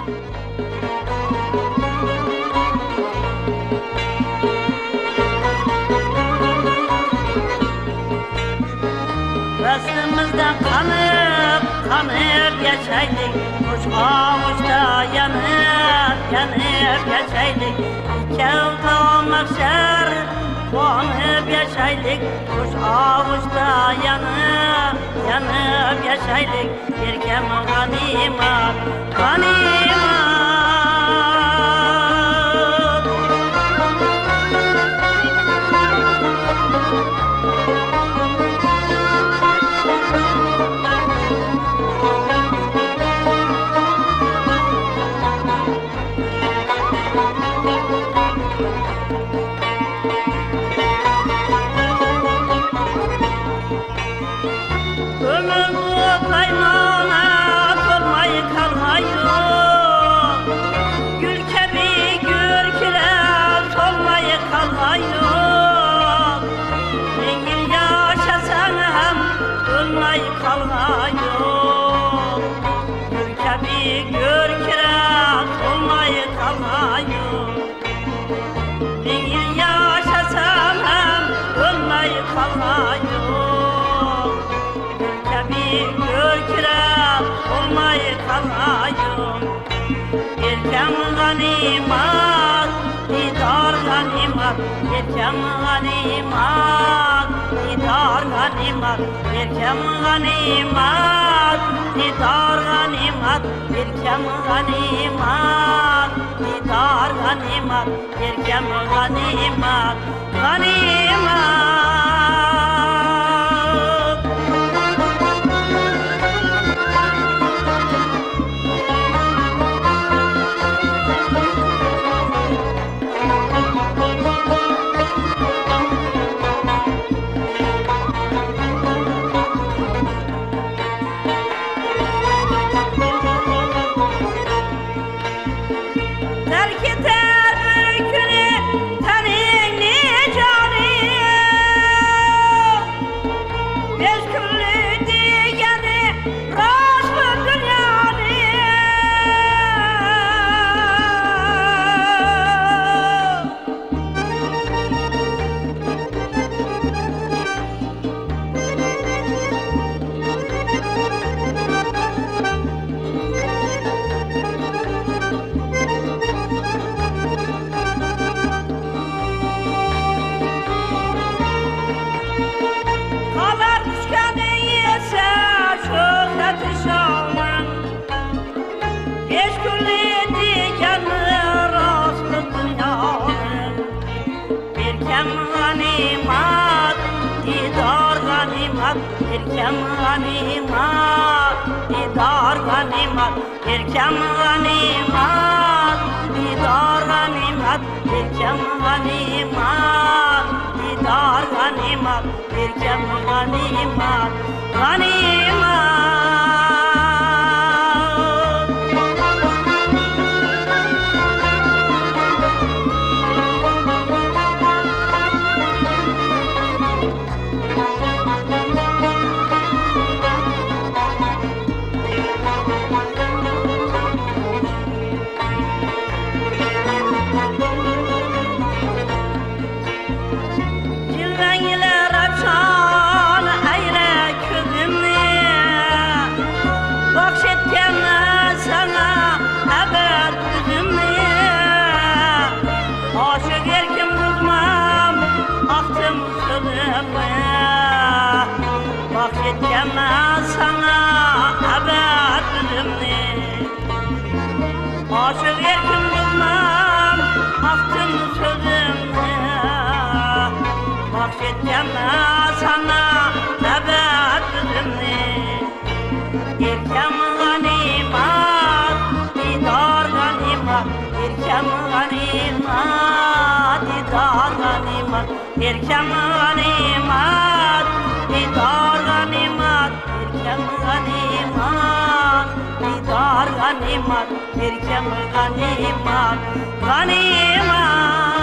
Rastımızdan kanıp kanıp geçeydik, kuş avuçta yanıp yanıp geçeydik. İkevde olmak şer konup yaşaydık, kuş avuçta yanıp yanıp yaşaydık. Yerken ganimat ganimat. Yerken ganimat, didar ganimat. Yerken ganimat, didar ganimat. Yerken ganimat, didar ganimat. Yerken ganimat, didar ganimat. Yerken ganimat, ganimat. Yerken ganimat, didar ganimat. Yerken ganimat, didar ganimat. Yerken ganimat, didar ganimat. Yerken ganimat, ganimat. Bahşedeceğim sana ebed üzümni. Aşık erkim bulmam aktım sözümni. Bahşedeceğim sana ebed üzümni. Yerken ganimat, didar ganimat. Yerken ganimat, didar ganimat. Yerken ganimat, didar ganimat. Yerken ganimat, didar ganimat. Yerken ganimat, ganimat.